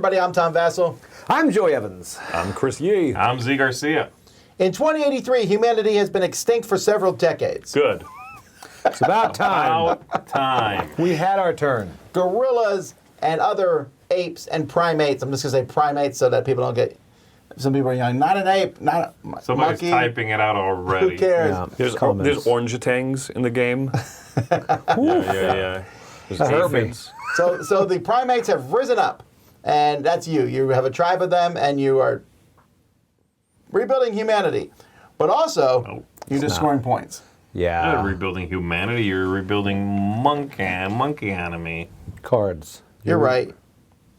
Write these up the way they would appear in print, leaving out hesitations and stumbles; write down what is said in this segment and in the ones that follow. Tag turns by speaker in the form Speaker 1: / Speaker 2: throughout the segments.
Speaker 1: everybody. I'm Tom Vassell.
Speaker 2: I'm Joey Evans.
Speaker 3: I'm Chris Yee.
Speaker 4: I'm Z Garcia.
Speaker 1: In 2083, humanity has been extinct for several decades.
Speaker 4: Good.
Speaker 2: It's about time.
Speaker 4: About time.
Speaker 2: We had our turn.
Speaker 1: Gorillas and other apes and primates. I'm just going to say primates so that people don't get... Some people are yelling, not an ape, not a
Speaker 4: Somebody's
Speaker 1: monkey.
Speaker 4: typing it out already.
Speaker 1: Who cares?
Speaker 2: Yeah.
Speaker 3: There's orangutangs in the game.
Speaker 4: Yeah.
Speaker 3: There's
Speaker 2: hurt me.
Speaker 3: aphids.
Speaker 1: So the primates have risen up, and that's you. You have a tribe of them, and you are rebuilding humanity. But also, you're just scoring points.
Speaker 4: You're
Speaker 2: Yeah.
Speaker 4: not rebuilding humanity, you're rebuilding monkey enemy.
Speaker 2: Cards.
Speaker 1: You're right.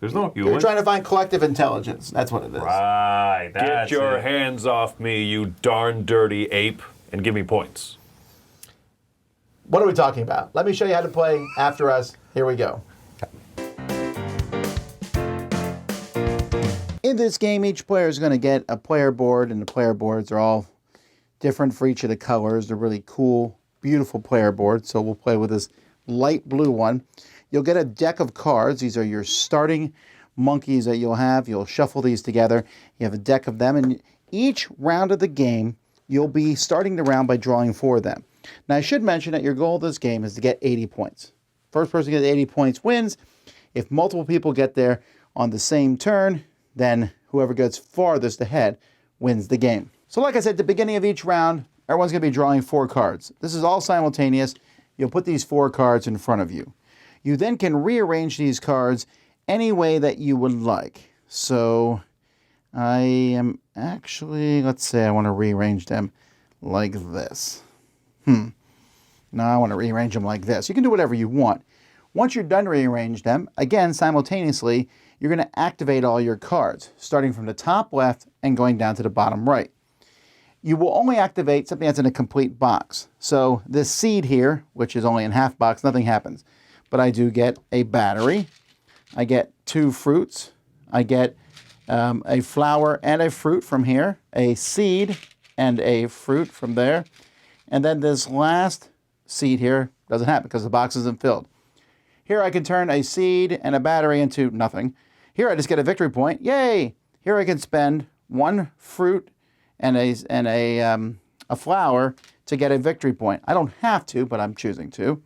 Speaker 4: There's no
Speaker 1: You're
Speaker 4: human.
Speaker 1: trying to find collective intelligence. That's what it is.
Speaker 4: Right,
Speaker 3: Get
Speaker 4: that's
Speaker 3: your
Speaker 4: it.
Speaker 3: hands off me, you darn dirty ape, and give me points.
Speaker 1: What are we talking about? Let me show you how to play after us. Here we go. In this game, each player is going to get a player board, and the player boards are all different for each of the colors. They're really cool, beautiful player boards. So we'll play with this light blue one. You'll get a deck of cards. These are your starting monkeys that you'll have. You'll shuffle these together. You have a deck of them, and each round of the game, you'll be starting the round by drawing 4 of them. Now, I should mention that your goal of this game is to get 80 points. First person to get 80 points wins. If multiple people get there on the same turn, then whoever gets farthest ahead wins the game. So like I said, at the beginning of each round, everyone's going to be drawing 4 cards. This is all simultaneous. You'll put these 4 cards in front of you. You then can rearrange these cards any way that you would like. So I am actually, let's say I want to rearrange them like this. No, I want to rearrange them like this. You can do whatever you want. Once you're done rearrange them, again, simultaneously, you're going to activate all your cards, starting from the top left and going down to the bottom right. You will only activate something that's in a complete box. So this seed here, which is only in half box, nothing happens. But I do get a battery. I get 2 fruits. I get a flower and a fruit from here, a seed and a fruit from there. And then this last seed here doesn't happen because the box isn't filled. Here I can turn a seed and a battery into nothing. Here I just get a victory point. Yay! Here I can spend 1 fruit and a flower to get a victory point. I don't have to, but I'm choosing to.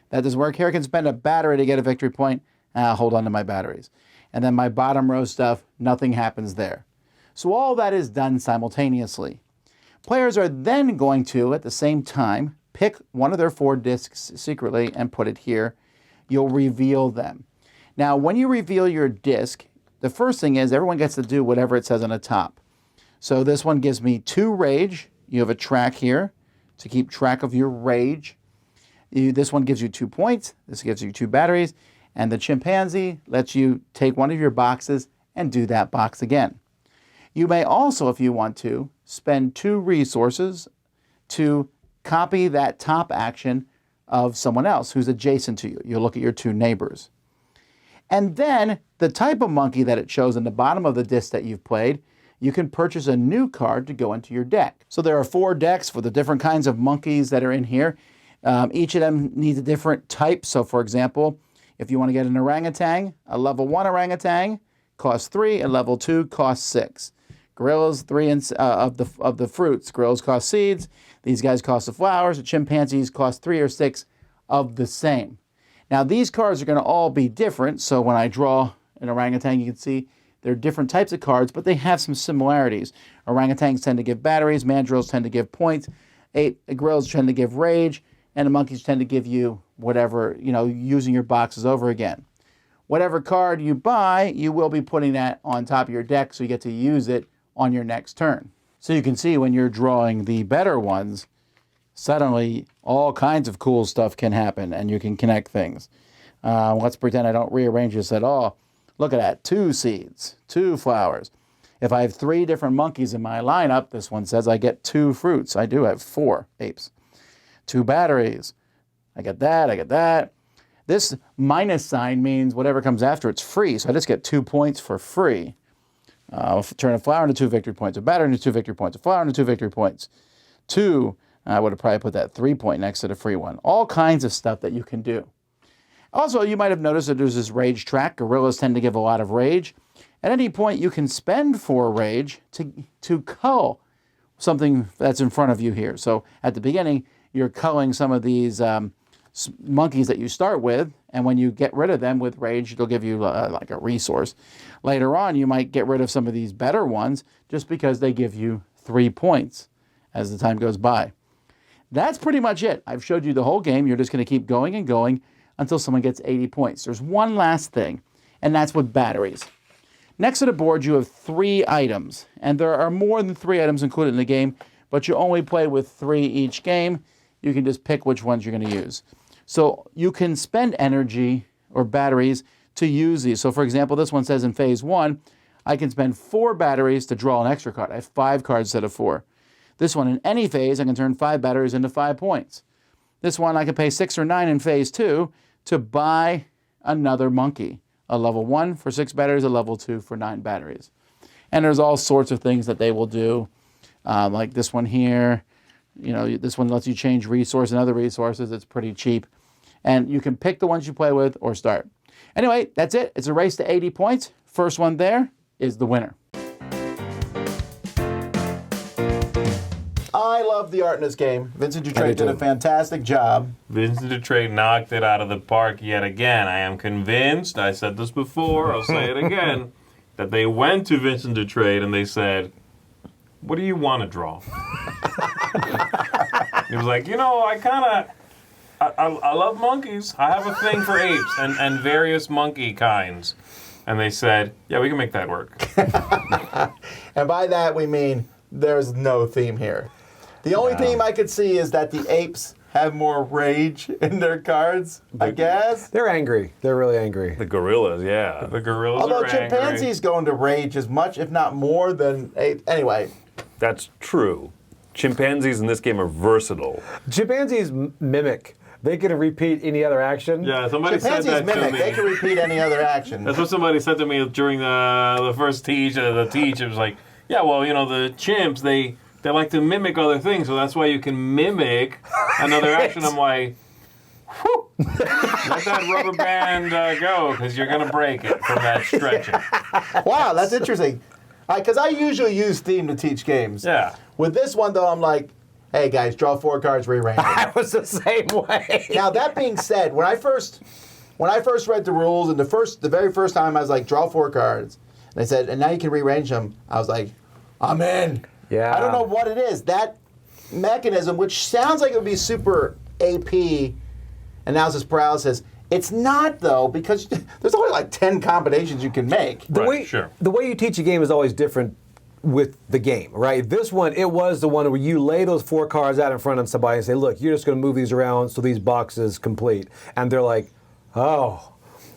Speaker 1: That doesn't work. Here I can spend a battery to get a victory point. I'll hold on to my batteries. And then my bottom row stuff, nothing happens there. So all that is done simultaneously. Players are then going to, at the same time, pick one of their 4 discs secretly and put it here. You'll reveal them. Now, when you reveal your disc, the first thing is everyone gets to do whatever it says on the top. So this one gives me 2 rage. You have a track here to keep track of your rage. This one gives you 2 points. This gives you 2 batteries. And the chimpanzee lets you take one of your boxes and do that box again. You may also, if you want to, spend 2 resources to copy that top action of someone else who's adjacent to you. You'll look at your 2 neighbors. And then the type of monkey that it shows in the bottom of the disc that you've played, you can purchase a new card to go into your deck. So there are 4 decks for the different kinds of monkeys that are in here. Each of them needs a different type. So for example, if you want to get an orangutan, a level 1 orangutan costs 3, and level 2 costs 6. Gorillas, 3 of the fruits. Gorillas cost seeds. These guys cost the flowers. The chimpanzees cost 3 or 6 of the same. Now these cards are going to all be different. So when I draw an orangutan, you can see they're different types of cards, but they have some similarities. Orangutans tend to give batteries. Mandrills tend to give points. Gorillas tend to give rage. And the monkeys tend to give you whatever, using your boxes over again. Whatever card you buy, you will be putting that on top of your deck so you get to use it on your next turn. So you can see when you're drawing the better ones, suddenly all kinds of cool stuff can happen and you can connect things. Let's pretend I don't rearrange this at all. Look at that, 2 seeds, 2 flowers. If I have 3 different monkeys in my lineup, this one says I get 2 fruits. I do have 4 apes. 2 batteries. I get that, I get that. This minus sign means whatever comes after it's free, so I just get 2 points for free. I'll turn a flower into 2 victory points, a battery into 2 victory points, a flower into 2 victory points. 2, I would have probably put that 3 point next to the free one. All kinds of stuff that you can do. Also, you might have noticed that there's this rage track. Gorillas tend to give a lot of rage. At any point, you can spend 4 rage to cull something that's in front of you here. So at the beginning, you're culling some of these monkeys that you start with, and when you get rid of them with rage, it'll give you like a resource. Later on, you might get rid of some of these better ones just because they give you 3 points as the time goes by. That's pretty much it. I've showed you the whole game. You're just going to keep going and going until someone gets 80 points. There's one last thing, and that's with batteries. Next to the board, you have 3 items, and there are more than 3 items included in the game, but you only play with 3 each game. You can just pick which ones you're going to use. So you can spend energy or batteries to use these. So for example, this one says in phase 1, I can spend 4 batteries to draw an extra card. I have 5 cards instead of 4. This one, in any phase, I can turn 5 batteries into 5 points. This one, I can pay 6 or 9 in phase 2 to buy another monkey. A level 1 for 6 batteries, a level 2 for 9 batteries. And there's all sorts of things that they will do, like this one here. You know, this one lets you change resource and other resources. It's pretty cheap. And you can pick the ones you play with or start. Anyway, that's it. It's a race to 80 points. First one there is the winner. I love the art in this game. Vincent Dutrait did a fantastic job.
Speaker 4: Vincent Dutrait knocked it out of the park yet again. I am convinced, I said this before, I'll say it again, that they went to Vincent Dutrait and they said, what do you want to draw? He was like, you know, I love monkeys. I have a thing for apes and various monkey kinds. And they said, yeah, we can make that work.
Speaker 1: And by that we mean there's no theme here. The only theme I could see is that the apes have more rage in their cards, I guess.
Speaker 2: They're angry. They're really angry.
Speaker 3: The gorillas, yeah.
Speaker 4: The gorillas
Speaker 1: Although
Speaker 4: are angry.
Speaker 1: chimpanzees go into rage as much, if not more, than apes. Anyway.
Speaker 3: That's true. Chimpanzees in this game are versatile.
Speaker 2: Chimpanzees mimic. They can repeat any other action.
Speaker 4: Yeah, somebody said
Speaker 1: Chimpanzees
Speaker 4: that to
Speaker 1: mimic.
Speaker 4: me.
Speaker 1: They can repeat any other action.
Speaker 4: That's what somebody said to me during the first teach. It was like, yeah, well, you know, the chimps, they like to mimic other things, so that's why you can mimic another action. I'm like, whew, let that rubber band go, because you're going to break it from that stretching.
Speaker 1: Wow, that's interesting. Because I usually use theme to teach games.
Speaker 4: Yeah.
Speaker 1: With this one, though, I'm like, hey, guys, draw 4 cards, rearrange them.
Speaker 2: I was the same way.
Speaker 1: Now, that being said, when I first read the rules, and the very first time I was like, draw 4 cards, and they said, and now you can rearrange them, I was like, I'm in.
Speaker 2: Yeah.
Speaker 1: I don't know what it is. That mechanism, which sounds like it would be super AP, analysis paralysis, it's not, though, because there's only like 10 combinations you can make.
Speaker 2: The way you teach a game is always different with the game, right? This one, it was the one where you lay those 4 cards out in front of somebody and say, look, you're just going to move these around so these boxes complete. And they're like, oh.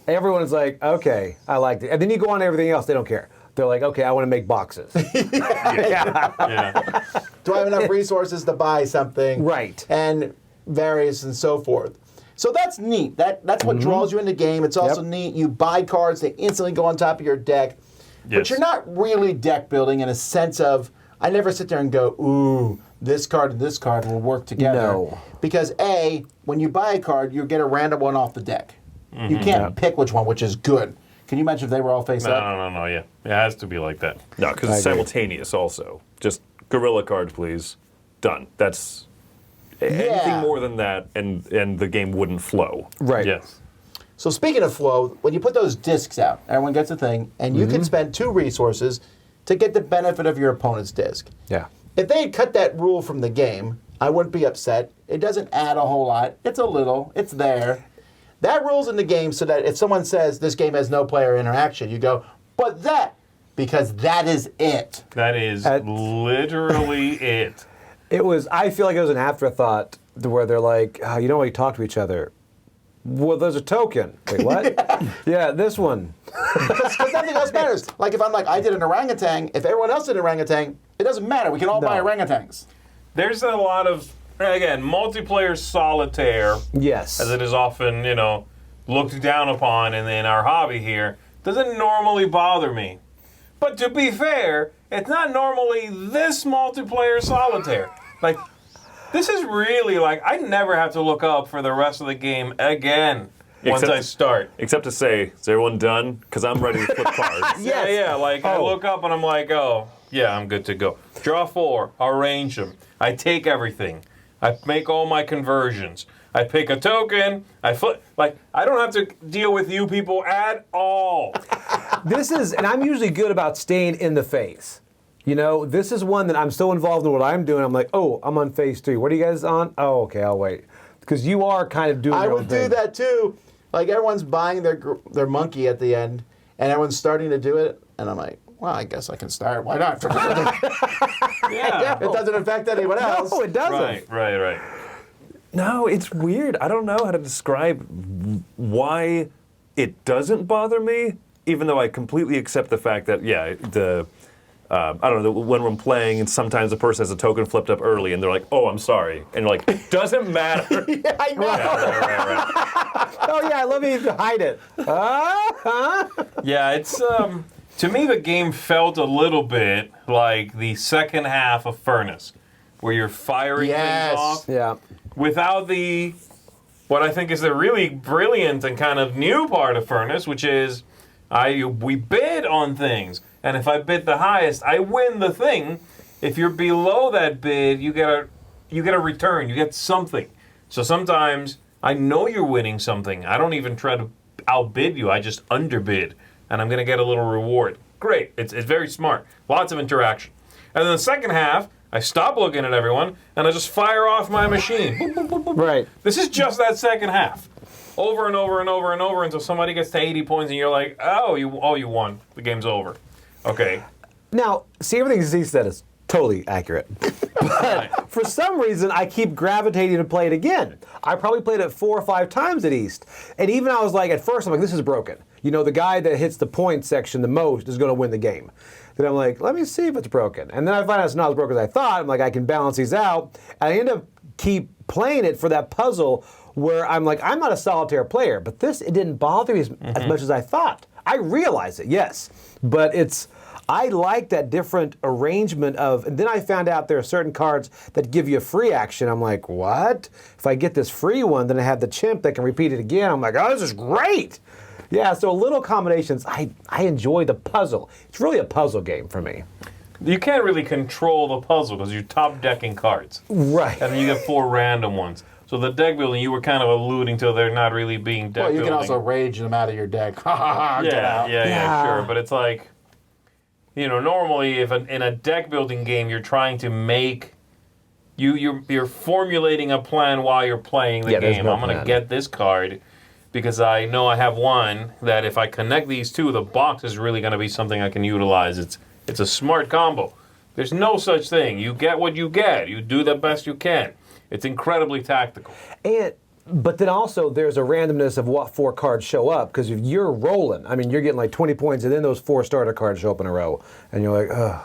Speaker 2: Everyone's like, okay, I liked it. And then you go on to everything else, they don't care. They're like, okay, I want to make boxes.
Speaker 4: Yeah.
Speaker 1: Do I have enough resources to buy something?
Speaker 2: Right.
Speaker 1: And various and so forth. So that's neat. That's what draws you in the game. It's also neat. You buy cards, they instantly go on top of your deck.
Speaker 3: Yes.
Speaker 1: But you're not really deck building in a sense of, I never sit there and go, ooh, this card and this card will work together.
Speaker 2: No.
Speaker 1: Because A, when you buy a card, you get a random one off the deck. You can't pick which one, which is good. Can you imagine if they were all face up?
Speaker 4: No, yeah. It has to be like that.
Speaker 3: No, because it's simultaneous also. Just gorilla cards, please. Done. That's anything more than that, and the game wouldn't flow.
Speaker 2: Right.
Speaker 4: Yes.
Speaker 1: So speaking of flow, when you put those discs out, everyone gets a thing, and you can spend 2 resources to get the benefit of your opponent's disc.
Speaker 2: Yeah.
Speaker 1: If they had cut that rule from the game, I wouldn't be upset. It doesn't add a whole lot. It's a little. It's there. That rule's in the game so that if someone says this game has no player interaction, you go, but that, because that is it.
Speaker 4: That is literally it.
Speaker 2: I feel like it was an afterthought where they're like, oh, you don't really talk to each other. Well, there's a token. Wait, what? Yeah, this one.
Speaker 1: Because nothing else matters. Like if I'm like, I did an orangutan, if everyone else did an orangutan, it doesn't matter. We can all buy orangutans.
Speaker 4: There's a lot of, again, multiplayer solitaire.
Speaker 2: Yes.
Speaker 4: As it is often, looked down upon in our hobby here, doesn't normally bother me. But to be fair, it's not normally this multiplayer solitaire. Like, this is really like, I never have to look up for the rest of the game again. once I start.
Speaker 3: Except to say, is everyone done? Because I'm ready to flip cards.
Speaker 4: Yeah. Like I look up and I'm like, oh, yeah, I'm good to go. Draw 4. Arrange them. I take everything. I make all my conversions. I pick a token. I flip. Like I don't have to deal with you people at all.
Speaker 2: And I'm usually good about staying in the phase. You know, this is one that I'm so involved in what I'm doing. I'm like, oh, I'm on phase 3. What are you guys on? Oh, okay, I'll wait. Because you are kind of doing
Speaker 1: I
Speaker 2: your own
Speaker 1: would
Speaker 2: thing.
Speaker 1: do that too. Like everyone's buying their monkey at the end, and everyone's starting to do it, and I'm like, well, I guess I can start. Why not?
Speaker 4: Yeah.
Speaker 1: It doesn't affect anyone else.
Speaker 2: No, it doesn't.
Speaker 4: Right.
Speaker 3: No, it's weird. I don't know how to describe why it doesn't bother me, even though I completely accept the fact that, I don't know, when I'm playing and sometimes a person has a token flipped up early and they're like, oh, I'm sorry. And you're like, doesn't matter.
Speaker 1: Yeah, I know.
Speaker 3: Right.
Speaker 2: Oh, yeah, let me hide it.
Speaker 4: Yeah, it's to me the game felt a little bit like the second half of Furnace, where you're firing things off
Speaker 2: Yeah.
Speaker 4: without what I think is the really brilliant and kind of new part of Furnace, which is we bid on things, and if I bid the highest, I win the thing. If you're below that bid, you get a return. You get something. So sometimes I know you're winning something. I don't even try to outbid you. I just underbid, and I'm going to get a little reward. Great. It's very smart. Lots of interaction. And then the second half, I stop looking at everyone, and I just fire off my machine. Boop, boop, boop, boop.
Speaker 2: Right.
Speaker 4: This is just that second half. Over and over and over and over until somebody gets to 80 points and you're like, you won. The game's over. Okay.
Speaker 2: Now, see, everything Z said is totally accurate. But for some reason, I keep gravitating to play it again. I probably played it 4 or 5 times at East. And even I was like, at first, I'm like, this is broken. You know, the guy that hits the point section the most is going to win the game. Then I'm like, let me see if it's broken. And then I find out it's not as broken as I thought. I'm like, I can balance these out. And I end up keep playing it for that puzzle where I'm like, I'm not a solitaire player, but it didn't bother me as much as I thought. I realize it, yes. But I like that different arrangement and then I found out there are certain cards that give you a free action. I'm like, what? If I get this free one, then I have the chimp that can repeat it again. I'm like, oh, this is great. Yeah, so little combinations, I enjoy the puzzle. It's really a puzzle game for me.
Speaker 4: You can't really control the puzzle because you're top decking cards.
Speaker 2: Right.
Speaker 4: And then you get 4 random ones. So the deck building, you were kind of alluding to, they're not really being deck building.
Speaker 1: Well, you can also rage them out of your deck. Get out.
Speaker 4: Yeah, sure. But it's like, normally if in a deck building game, you're trying to make, you're formulating a plan while you're playing the game. I'm going to get this card because I know I have one that if I connect these two, the box is really going to be something I can utilize. It's a smart combo. There's no such thing. You get what you get. You do the best you can. It's incredibly tactical.
Speaker 2: But then also there's a randomness of what 4 cards show up, because if you're rolling, I mean, you're getting like 20 points, and then those 4 starter cards show up in a row, and you're like, ugh.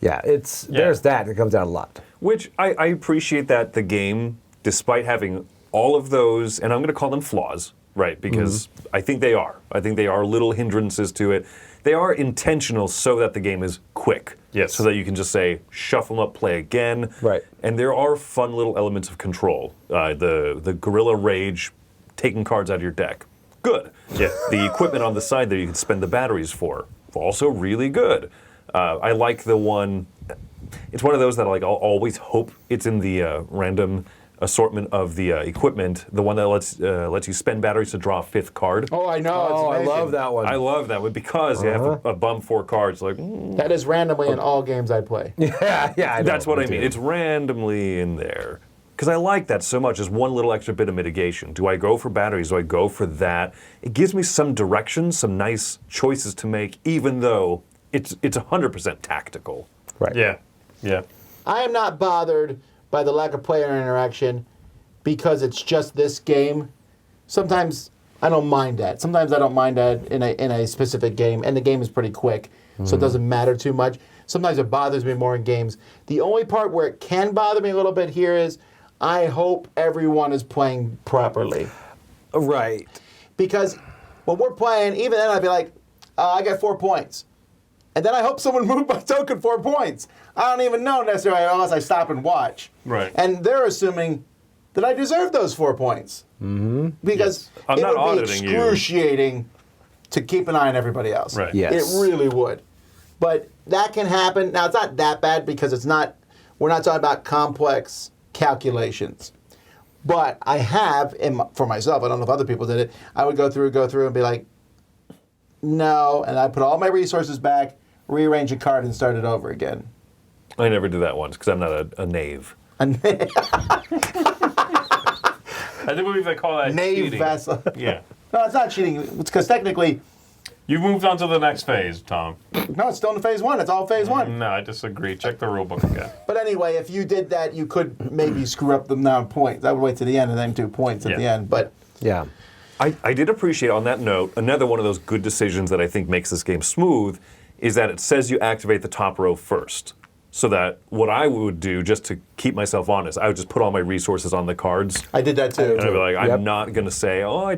Speaker 2: Yeah, there's that comes out a lot.
Speaker 3: Which I appreciate that the game, despite having all of those, and I'm going to call them flaws, right? Because I think they are. I think they are little hindrances to it. They are intentional so that the game is quick.
Speaker 4: Yes.
Speaker 3: So that you can just say, shuffle them up, play again.
Speaker 2: Right.
Speaker 3: And there are fun little elements of control. The Gorilla Rage, taking cards out of your deck. Good. Yeah. The equipment on the side that you can spend the batteries for. Also really good. I like the one, it's one of those that I'll always hope it's in the random assortment of the equipment, the one that lets you spend batteries to draw a 5th card.
Speaker 1: Oh, I know. It's
Speaker 2: I
Speaker 1: amazing.
Speaker 2: love that one.
Speaker 3: I love that one because you have a bum 4 cards. Like
Speaker 1: That is randomly in all games I play.
Speaker 2: Yeah, I know.
Speaker 3: that's what I mean. It's randomly in there because I like that so much. As one little extra bit of mitigation. Do I go for batteries? Do I go for that? It gives me some direction, some nice choices to make, even though it's 100% tactical.
Speaker 2: Right.
Speaker 4: Yeah.
Speaker 1: I am not bothered by the lack of player interaction because it's just this game. Sometimes I don't mind that. Sometimes I don't mind that in a specific game, and the game is pretty quick, so it doesn't matter too much. Sometimes it bothers me more in games. The only part where it can bother me a little bit here is I hope everyone is playing properly.
Speaker 2: Right.
Speaker 1: Because when we're playing, even then I'd be like, I got 4 points. And then I hope someone moved my token 4 points. I don't even know necessarily unless I stop and watch.
Speaker 4: Right.
Speaker 1: And they're assuming that I deserve those 4 points. Mm-hmm. Because
Speaker 3: I'm
Speaker 1: it
Speaker 3: not
Speaker 1: would be
Speaker 3: auditing you.
Speaker 1: excruciating to keep an eye on everybody else.
Speaker 3: Right.
Speaker 2: Yes.
Speaker 1: It really would. But that can happen. Now, it's not that bad because we're not talking about complex calculations. But I have, for myself, I don't know if other people did it, I would go through and be like, no, and I put all my resources back, rearrange a card, and start it over again.
Speaker 3: I never did that once because I'm not a knave.
Speaker 4: I do believe they call that
Speaker 1: Knave
Speaker 4: cheating.
Speaker 1: vessel.
Speaker 4: Yeah.
Speaker 1: No, it's not cheating. It's because technically,
Speaker 4: You've moved on to the next phase, Tom.
Speaker 1: no, it's still in phase one. It's all phase one.
Speaker 4: No, I disagree. Check the rule book again.
Speaker 1: But anyway, if you did that, you could maybe screw up the amount of points. I would wait to the end and then do points at the
Speaker 4: Yeah.
Speaker 1: end. But
Speaker 2: Yeah.
Speaker 3: I did appreciate, on that note, another one of those good decisions that I think makes this game smooth is that it says you activate the top row first. So that what I would do, just to keep myself honest, I would just put all my resources on the cards.
Speaker 1: I did that too.
Speaker 3: And I'd be like,
Speaker 2: Yep.
Speaker 3: I'm not going to say, I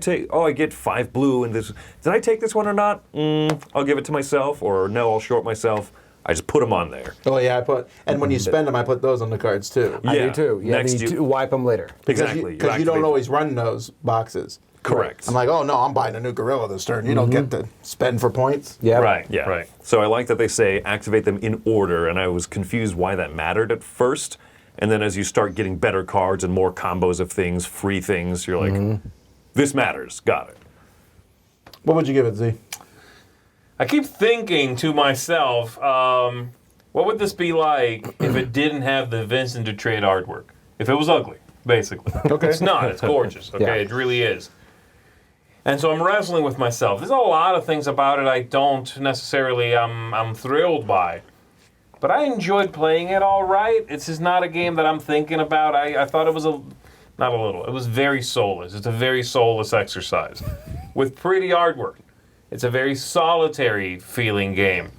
Speaker 3: get 5 blue and this. Did I take this one or not? I'll give it to myself, or no, I'll short myself. I just put them on there.
Speaker 1: Oh yeah, and when you spend them, I put those on the cards too.
Speaker 2: I
Speaker 3: Yeah.
Speaker 2: do too. Yeah,
Speaker 3: Next
Speaker 2: then you
Speaker 3: you-
Speaker 2: wipe them later.
Speaker 3: Exactly.
Speaker 1: Because you don't
Speaker 3: activate-
Speaker 1: always run those boxes.
Speaker 3: Correct.
Speaker 1: I'm like, oh no, I'm buying a new gorilla this turn. You don't get to spend for points.
Speaker 2: Yeah.
Speaker 4: Right.
Speaker 3: Yeah.
Speaker 4: Right.
Speaker 3: So I like that they say activate them in order, and I was confused why that mattered at first. And then as you start getting better cards and more combos of things, free things, you're like, this matters. Got it.
Speaker 1: What would you give it, Z?
Speaker 4: I keep thinking to myself, what would this be like if it didn't have the Vincent to trade artwork? If it was ugly, basically.
Speaker 1: Okay.
Speaker 4: It's not. It's gorgeous. Okay,
Speaker 2: Yeah.
Speaker 4: It really is. And so I'm wrestling with myself. There's a lot of things about it I don't necessarily I'm thrilled by. But I enjoyed playing it all right. It's just not a game that I'm thinking about. I thought it was not a little. It was very soulless. It's a very soulless exercise with pretty artwork. It's a very solitary feeling game.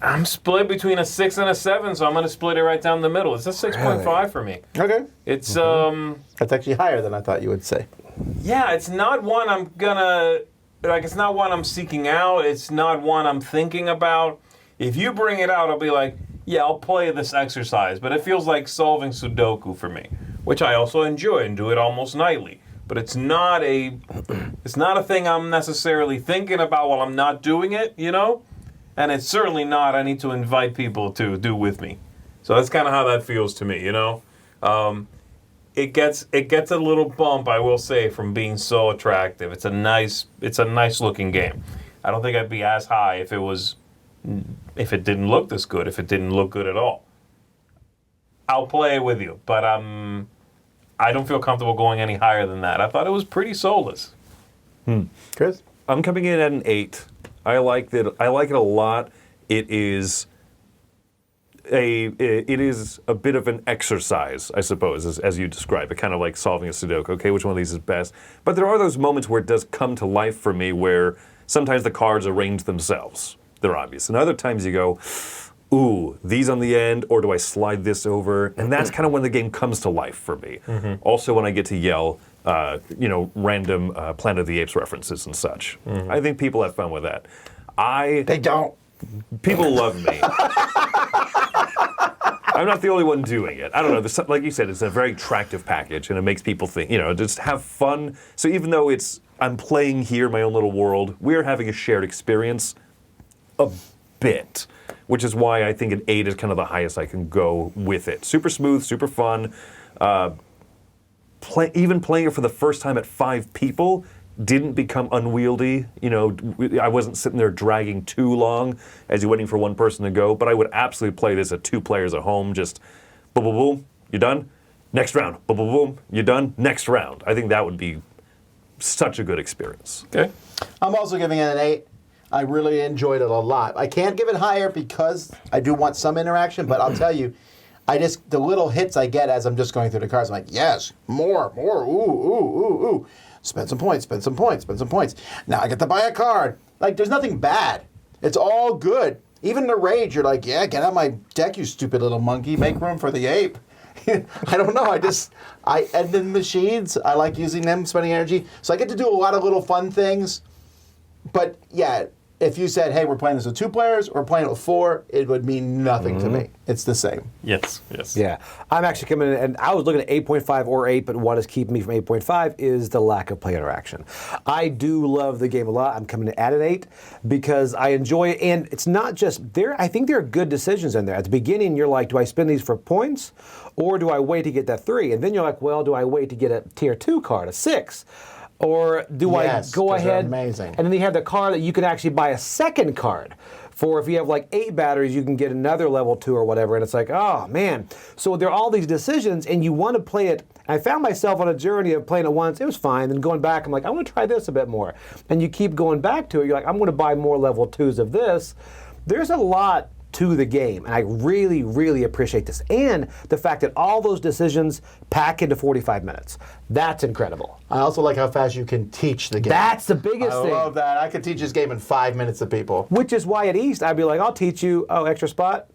Speaker 4: I'm split between a 6 and a 7, so I'm going to split it right down the middle. It's a 6.5 for me.
Speaker 1: Okay.
Speaker 4: It's
Speaker 1: That's actually higher than I thought you would say.
Speaker 4: yeah, it's not one I'm gonna it's not one I'm seeking out. It's not one I'm thinking about. If you bring it out, I'll be like, yeah, I'll play this exercise. But it feels like solving Sudoku for me, which I also enjoy and do it almost nightly. But it's not a thing I'm necessarily thinking about while I'm not doing it, you know? And it's certainly not I need to invite people to do with me. So that's kind of how that feels to me, you know? It gets a little bump, I will say, from being so attractive. It's a nice looking game. I don't think I'd be as high if it didn't look this good, if it didn't look good at all. I'll play it with you, but I don't feel comfortable going any higher than that. I thought it was pretty soulless.
Speaker 1: Chris?
Speaker 3: I'm coming in at an 8. I like it a lot. It is a bit of an exercise, I suppose, as you describe it, kind of like solving a Sudoku. Okay, which one of these is best? But there are those moments where it does come to life for me, where sometimes the cards arrange themselves. They're obvious, and other times you go, ooh, these on the end, or do I slide this over? And that's kind of when the game comes to life for me. Also, when I get to yell, random Planet of the Apes references and such. I think people have fun with that.
Speaker 1: They don't.
Speaker 3: People love me. I'm not the only one doing it. I don't know. Like you said, it's a very attractive package, and it makes people think, just have fun. So even though I'm playing here, my own little world, we're having a shared experience a bit, which is why I think an 8 is kind of the highest I can go with it. Super smooth, super fun. Even playing it for the first time at 5 people didn't become unwieldy. I wasn't sitting there dragging too long as you're waiting for one person to go, but I would absolutely play this at 2 players at home, just boom, boom, boom, you done? Next round, boom, boom, boom, you done? Next round. I think that would be such a good experience.
Speaker 4: Okay.
Speaker 1: I'm also giving it an 8. I really enjoyed it a lot. I can't give it higher because I do want some interaction, but I'll tell you, the little hits I get as I'm just going through the cards, I'm like, yes, more, ooh. Spend some points. Now I get to buy a card. Like, there's nothing bad. It's all good. Even the rage, you're like, yeah, get out my deck, you stupid little monkey. Make room for the ape. I don't know. And then machines, I like using them, spending energy. So I get to do a lot of little fun things. But yeah, if you said, hey, we're playing this with 2 players or playing it with 4, it would mean nothing to me. It's the same.
Speaker 4: Yes.
Speaker 2: Yeah, I'm actually coming in, and I was looking at 8.5 or 8, but what is keeping me from 8.5 is the lack of play interaction. I do love the game a lot. I'm coming in at an 8 because I enjoy it, and it's not just there. I think there are good decisions in there. At the beginning, you're like, do I spend these for points, or do I wait to get that 3? And then you're like, well, do I wait to get a tier 2 card, a 6? Or do
Speaker 1: Yes,
Speaker 2: I go
Speaker 1: 'cause they're
Speaker 2: ahead
Speaker 1: amazing.
Speaker 2: and then you have the card that you can actually buy a second card for. If you have like 8 batteries, you can get another level 2 or whatever. And it's like, oh man. So there are all these decisions and you want to play it. I found myself on a journey of playing it once. It was fine. Then going back, I'm like, I want to try this a bit more. And you keep going back to it. You're like, I'm going to buy more level 2s of this. There's a lot to the game, and I really, really appreciate this. And the fact that all those decisions pack into 45 minutes. That's incredible.
Speaker 1: I also like how fast you can teach the game.
Speaker 2: That's the biggest
Speaker 1: I
Speaker 2: thing.
Speaker 1: love that. I could teach this game in 5 minutes to people.
Speaker 2: Which is why at East, I'd be like, I'll teach you, extra spot?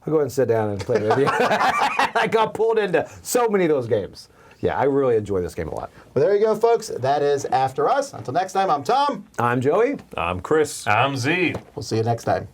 Speaker 2: I'll go ahead and sit down and play with you. I got pulled into so many of those games. Yeah, I really enjoy this game a lot.
Speaker 1: Well, there you go, folks. That is After Us. Until next time, I'm Tom.
Speaker 2: I'm Joey.
Speaker 3: I'm Chris.
Speaker 4: I'm Z.
Speaker 1: We'll see you next time.